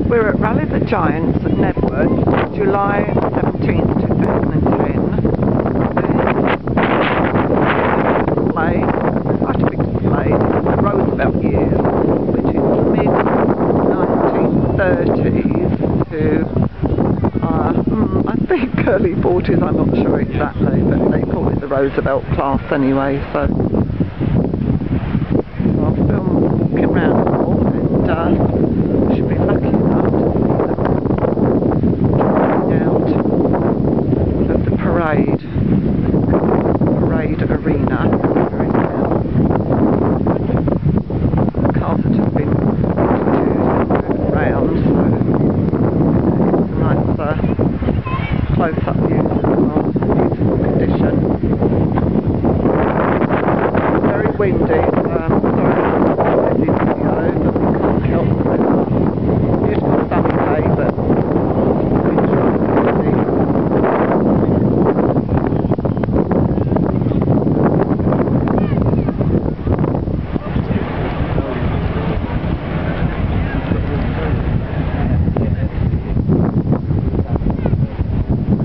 We're at Rally the Giants at Knebworth, July 17th, 2010. Display, quite a big display, the Roosevelt years, which is the mid-1930s to, I think early 40s, I'm not sure exactly, but they call it the Roosevelt class anyway, so I'll film walking around and should be lucky enough to see them out of the parade arena. The carpet has been introduced around, so it's a nice close-up view as well. Beautiful condition. Very windy. Sorry about the video, but we can't help it. Beautiful sunny day, but it's rather windy.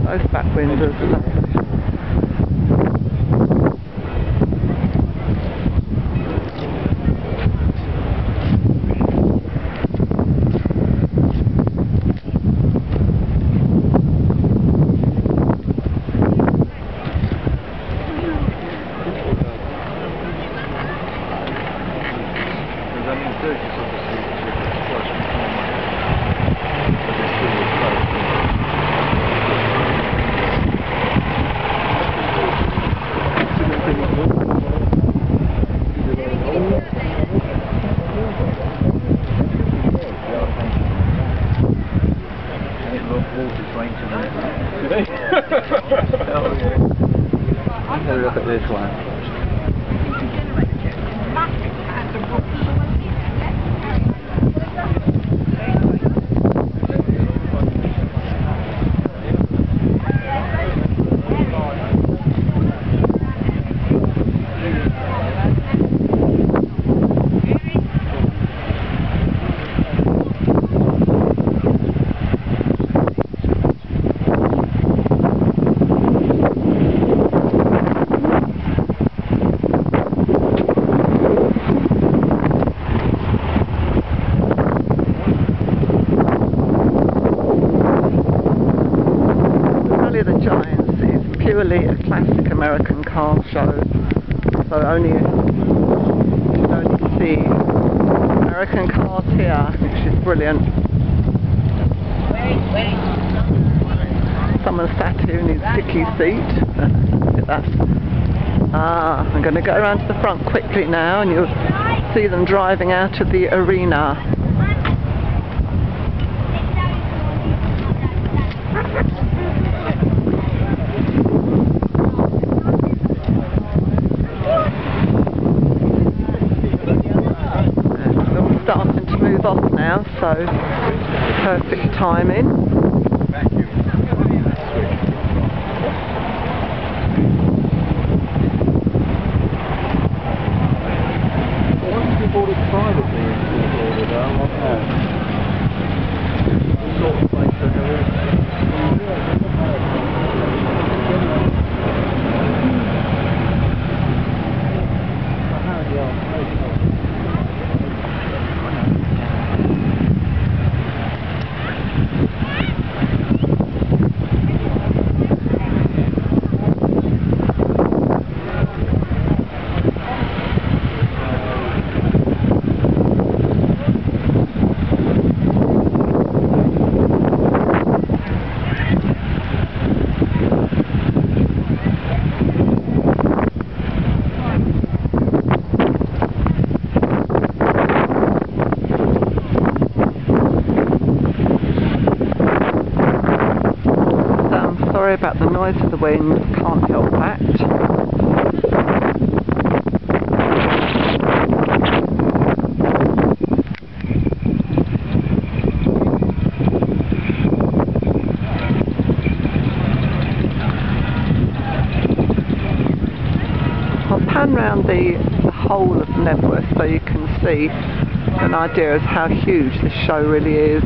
Those back windows are lovely. Have a look at this one. The Giants is purely a classic American car show, so you can only see American cars here, which is brilliant. Someone sat here in his sticky seat. Look at that. I'm going to go around to the front quickly now and you'll see them driving out of the arena. Starting to move off now, so perfect timing. Once you bought it privately ordered, sort of place Sorry about the noise of the wind, can't help that. I'll pan round the whole of Knebworth so you can see an idea of how huge this show really is.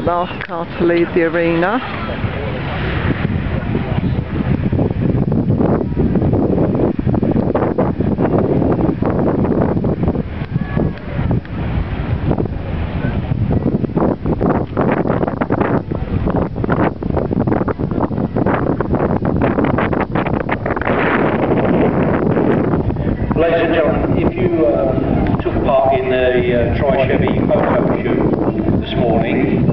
last car to leave the arena. Ladies and gentlemen, if you took part in the Tri-Chevy photo shoot this morning,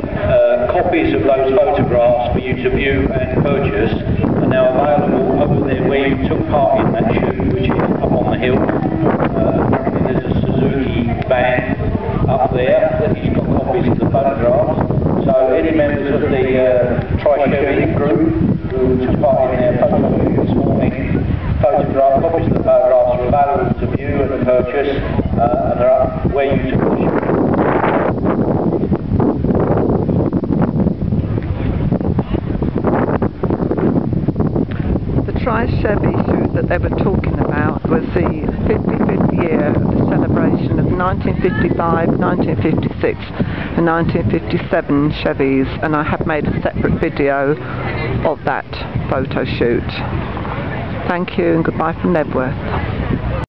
copies of those photographs for you to view and purchase are now available over there where you took part in that shoot, which is up on the hill. Apparently there's a Suzuki van up there that has got copies of the photographs. So any members of the Tri-Chevy group who took part in their photo shoot this morning, copies of the photographs are available to view and purchase, and they're up where you took the shoot. The Tri-Chevy shoot that they were talking about was the 55th year of the celebration of 1955, 1956 and 1957 Chevys, and I have made a separate video of that photo shoot. Thank you and goodbye from Knebworth.